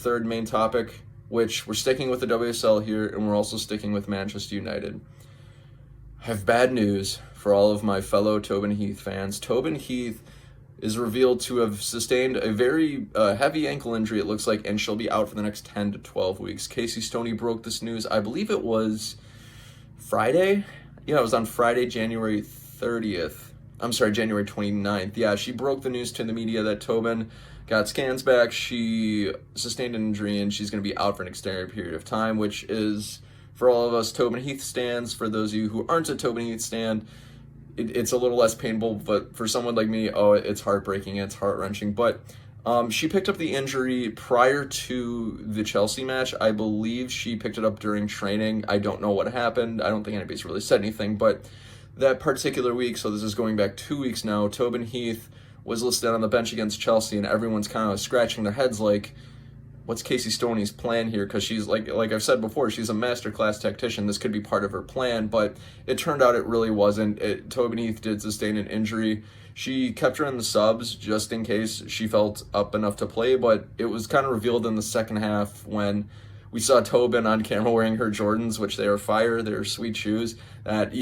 third main topic, which we're sticking with the WSL here, and we're also sticking with Manchester United. I have bad news for all of my fellow Tobin Heath fans. Tobin Heath is revealed to have sustained a very heavy ankle injury, it looks like, and she'll be out for the next 10 to 12 weeks. Casey Stoney broke this news, I believe it was Friday? Yeah, it was on Friday, January 30th. I'm sorry, January 29th. Yeah, she broke the news to the media that Tobin got scans back, she sustained an injury, and she's going to be out for an extended period of time, which is, for all of us Tobin Heath stans, for those of you who aren't a Tobin Heath stan, it's a little less painful, but for someone like me, it's heartbreaking, it's heart-wrenching. But she picked up the injury prior to the Chelsea match. I believe she picked it up during training. I don't know what happened. I don't think anybody's really said anything, but that particular week, so this is going back 2 weeks now, Tobin Heath was listed on the bench against Chelsea, and everyone's kind of scratching their heads like, what's Casey Stoney's plan here? Because she's, like I've said before, she's a masterclass tactician. This could be part of her plan, but it turned out it really wasn't. Tobin Heath did sustain an injury. She kept her in the subs just in case she felt up enough to play, but it was kind of revealed in the second half when we saw Tobin on camera wearing her Jordans, which they are fire, they're sweet shoes, that,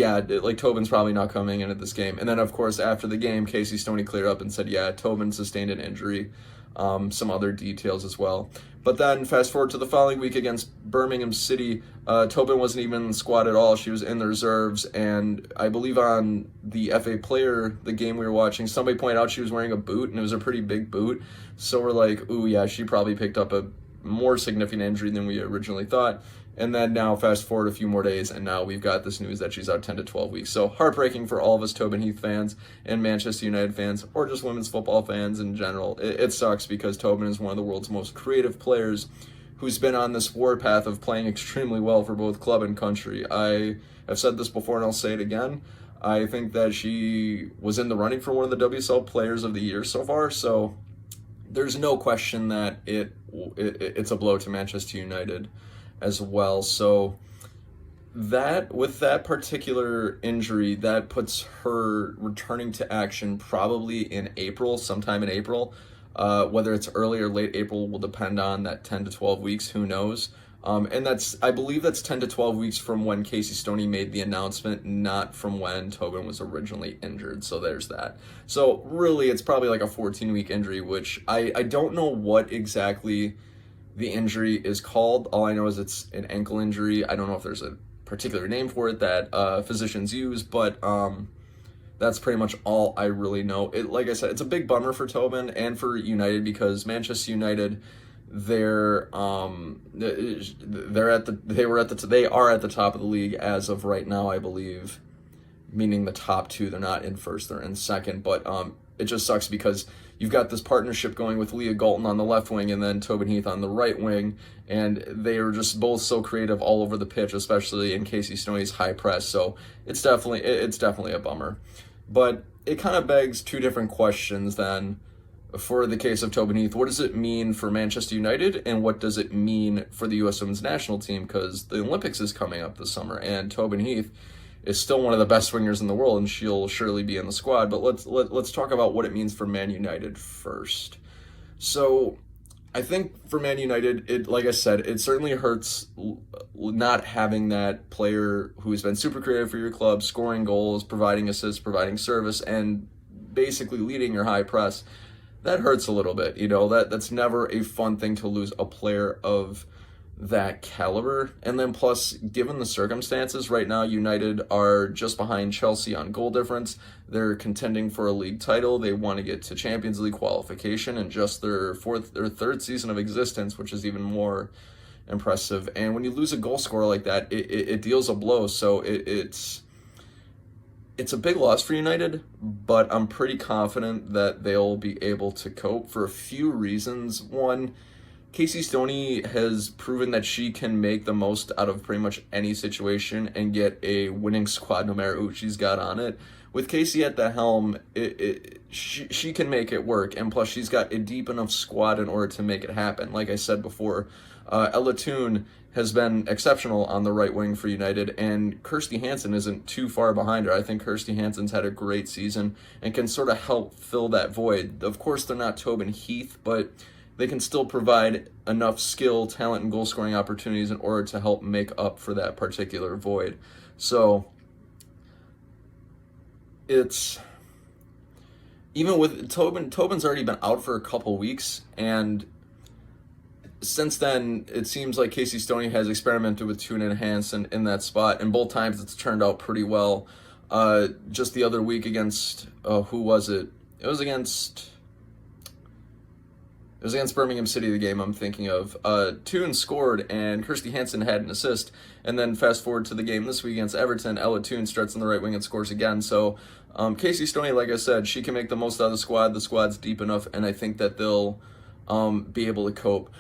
Tobin's probably not coming in at this game. And then, of course, after the game, Casey Stoney cleared up and said, yeah, Tobin sustained an injury. Some other details as well. But then fast forward to the following week against Birmingham City, Tobin wasn't even in the squad at all. She was in the reserves, and I believe on the FA Player, the game we were watching, somebody pointed out she was wearing a boot, and it was a pretty big boot. So we're like, ooh, yeah, she probably picked up a more significant injury than we originally thought. And then now fast forward a few more days, and now we've got this news that she's out 10 to 12 weeks. So heartbreaking for all of us Tobin Heath fans and Manchester United fans, or just women's football fans in general. It sucks because Tobin is one of the world's most creative players who's been on this warpath of playing extremely well for both club and country. I have said this before and I'll say it again. I think that she was in the running for one of the WSL Players of the Year so far, so there's no question that it's a blow to Manchester United as well. So that, with that particular injury, that puts her returning to action probably in April, sometime in April. Whether it's early or late April will depend on that 10 to 12 weeks, who knows. And I believe that's 10 to 12 weeks from when Casey Stoney made the announcement, not from when Tobin was originally injured. So there's that. So really, it's probably like a 14-week injury, which I don't know what exactly the injury is called. All I know is it's an ankle injury. I don't know if there's a particular name for it that physicians use, but that's pretty much all I really know. Like I said, it's a big bummer for Tobin and for United because Manchester United, they are at the top of the league as of right now, I believe, meaning the top two. They're not in first, they're in second, but it just sucks because you've got this partnership going with Leah Galton on the left wing and then Tobin Heath on the right wing, and they are just both so creative all over the pitch, especially in Casey Stoney's high press. So it's definitely a bummer. But it kind of begs two different questions then. For the case of Tobin Heath, what does it mean for Manchester United, and what does it mean for the U.S. Women's National Team? Because the Olympics is coming up this summer, and Tobin Heath is still one of the best wingers in the world, and she'll surely be in the squad. But let's talk about what it means for Man United first. So I think for Man United, like I said, it certainly hurts not having that player who's been super creative for your club, scoring goals, providing assists, providing service, and basically leading your high press. That hurts a little bit, that's never a fun thing to lose a player of that caliber. And then plus, given the circumstances right now, United are just behind Chelsea on goal difference. They're contending for a league title. They want to get to Champions League qualification in just their third season of existence, which is even more impressive. And when you lose a goal scorer like that, it deals a blow. So it's a big loss for United, but I'm pretty confident that they'll be able to cope for a few reasons. One, Casey Stoney has proven that she can make the most out of pretty much any situation and get a winning squad no matter who she's got on it. With Casey at the helm, she can make it work, and plus she's got a deep enough squad in order to make it happen. Like I said before, Ella Toone has been exceptional on the right wing for United, and Kirsty Hansen isn't too far behind her. I think Kirsty Hansen's had a great season and can sort of help fill that void. Of course, they're not Tobin Heath, but they can still provide enough skill, talent, and goal scoring opportunities in order to help make up for that particular void. So it's even with Tobin's already been out for a couple weeks, and since then it seems like Casey Stoney has experimented with Tune and Hansen in that spot, and both times it's turned out pretty well. Just the other week against who was it? It was against Birmingham City, the game I'm thinking of. Toon scored and Kirsty Hansen had an assist. And then fast forward to the game this week against Everton, Ella Toon starts on the right wing and scores again. So Casey Stoney, like I said, she can make the most out of the squad. The squad's deep enough, and I think that they'll be able to cope.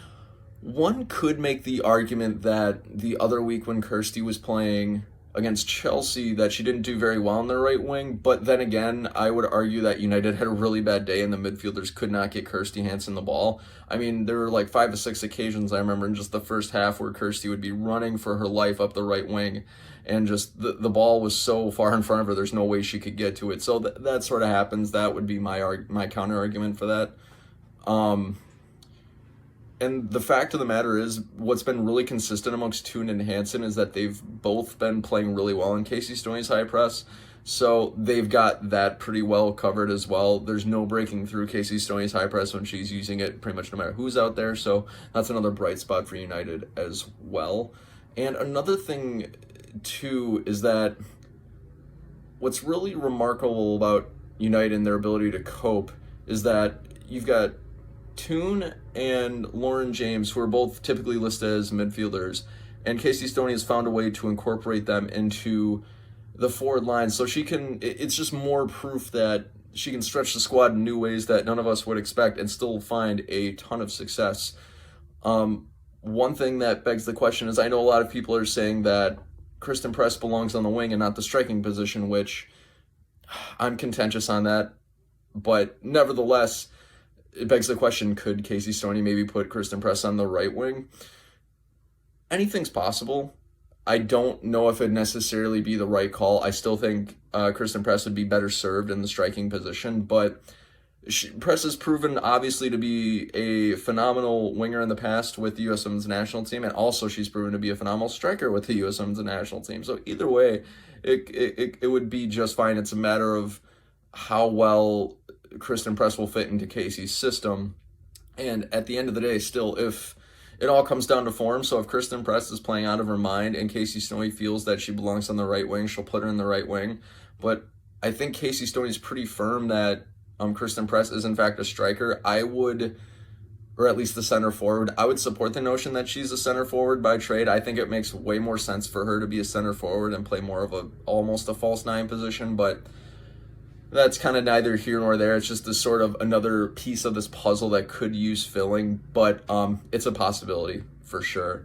One could make the argument that the other week when Kirsty was playing against Chelsea that she didn't do very well on the right wing, but then again, I would argue that United had a really bad day and the midfielders could not get Kirsty Hansen the ball. I mean, there were like 5 to 6 occasions I remember in just the first half where Kirsty would be running for her life up the right wing, and just the ball was so far in front of her, there's no way she could get to it. So that sort of happens. That would be my counter argument for that. And the fact of the matter is, what's been really consistent amongst Toon and Hansen is that they've both been playing really well in Casey Stoney's high press. So they've got that pretty well covered as well. There's no breaking through Casey Stoney's high press when she's using it pretty much no matter who's out there. So that's another bright spot for United as well. And another thing, too, is that what's really remarkable about United and their ability to cope is that you've got Toon and Lauren James, who are both typically listed as midfielders, and Casey Stoney has found a way to incorporate them into the forward line. So it's just more proof that she can stretch the squad in new ways that none of us would expect and still find a ton of success. One thing that begs the question is, I know a lot of people are saying that Kristen Press belongs on the wing and not the striking position, which I'm contentious on that, but nevertheless, it begs the question, could Casey Stoney maybe put Kristen Press on the right wing? Anything's possible. I don't know if it'd necessarily be the right call. I still think Kristen Press would be better served in the striking position, but Press has proven obviously to be a phenomenal winger in the past with the USWNT national team, and also she's proven to be a phenomenal striker with the USWNT national team. So either way, it would be just fine. It's a matter of how well Kristen Press will fit into Casey's system. And at the end of the day, still, if it all comes down to form, so if Kristen Press is playing out of her mind and Casey Stoney feels that she belongs on the right wing, she'll put her in the right wing. But I think Casey Stoney's pretty firm that Kristen Press is in fact a striker. I would, or at least the center forward, I would support the notion that she's a center forward by trade. I think it makes way more sense for her to be a center forward and play more of almost a false nine position, but that's kind of neither here nor there. It's just this sort of another piece of this puzzle that could use filling, but it's a possibility for sure.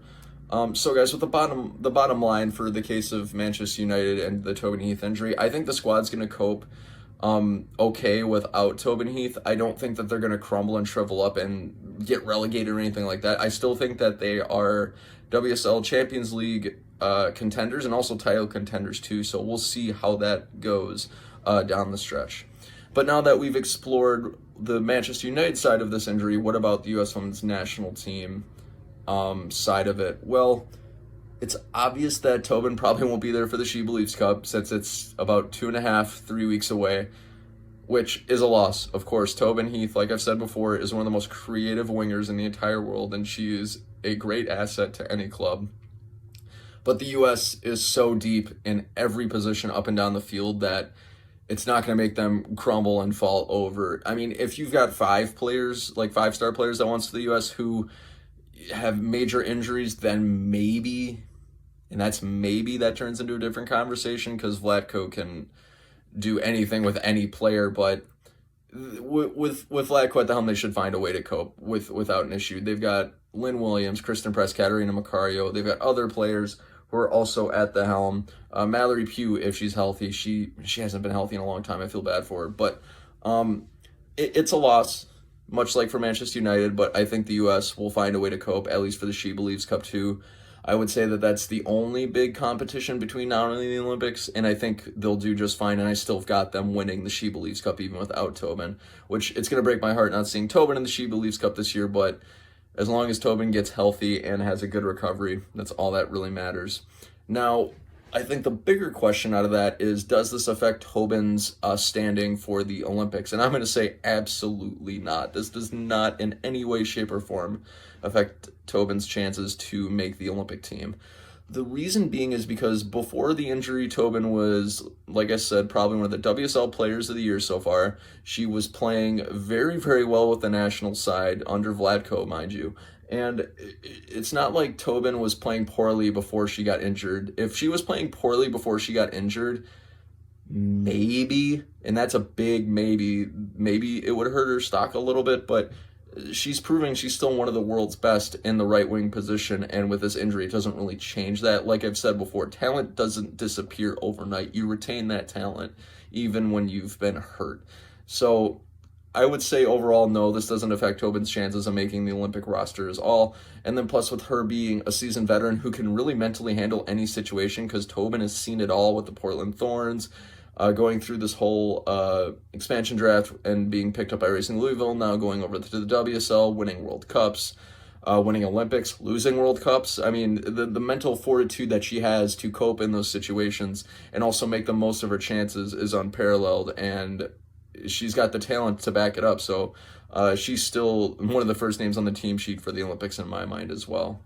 So guys, with the bottom line for the case of Manchester United and the Tobin Heath injury, I think the squad's going to cope okay without Tobin Heath. I don't think that they're going to crumble and shrivel up and get relegated or anything like that. I still think that they are WSL Champions League contenders and also title contenders too, so we'll see how that goes down the stretch. But now that we've explored the Manchester United side of this injury, what about the U.S. Women's National Team side of it? Well, it's obvious that Tobin probably won't be there for the She Believes Cup since it's about 2.5-3 weeks away, which is a loss. Of course, Tobin Heath, like I've said before, is one of the most creative wingers in the entire world, and she is a great asset to any club. But the U.S. is so deep in every position up and down the field that it's not going to make them crumble and fall over. I mean, if you've got 5 players, like 5-star players that wants to the U.S. who have major injuries, then maybe, and that's maybe, that turns into a different conversation because Vlatko can do anything with any player, but with Vlatko at the helm, they should find a way to cope without an issue. They've got Lynn Williams, Kristen Press, Katarina Macario. They've got other players who are also at the helm. Mallory Pugh, if she's healthy, she hasn't been healthy in a long time. I feel bad for her, but it's a loss, much like for Manchester United. But I think the U.S. will find a way to cope, at least for the She Believes Cup too. I would say that that's the only big competition between now and the Olympics, and I think they'll do just fine, and I still have got them winning the She Believes Cup even without Tobin, which it's going to break my heart not seeing Tobin in the She Believes Cup this year, but as long as Tobin gets healthy and has a good recovery, that's all that really matters. Now, I think the bigger question out of that is, does this affect Tobin's standing for the Olympics? And I'm going to say absolutely not. This does not in any way, shape, or form affect Tobin's chances to make the Olympic team. The reason being is because before the injury, Tobin was, like I said, probably one of the WSL players of the year so far. She was playing very, very well with the national side under Vlatko, mind you. And it's not like Tobin was playing poorly before she got injured. If she was playing poorly before she got injured, maybe, and that's a big maybe it would hurt her stock a little bit, but she's proving she's still one of the world's best in the right wing position, and with this injury, it doesn't really change that. Like I've said before, talent doesn't disappear overnight. You retain that talent even when you've been hurt. So I would say overall, no, this doesn't affect Tobin's chances of making the Olympic roster at all. And then plus with her being a seasoned veteran who can really mentally handle any situation, because Tobin has seen it all with the Portland Thorns, going through this whole expansion draft and being picked up by Racing Louisville, now going over to the WSL, winning World Cups, winning Olympics, losing World Cups. I mean, the mental fortitude that she has to cope in those situations and also make the most of her chances is unparalleled, and she's got the talent to back it up. So she's still one of the first names on the team sheet for the Olympics in my mind as well,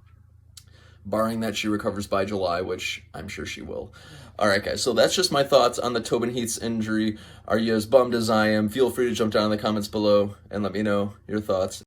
barring that she recovers by July, which I'm sure she will. All right, guys, so that's just my thoughts on the Tobin Heath's injury. Are you as bummed as I am? Feel free to jump down in the comments below and let me know your thoughts.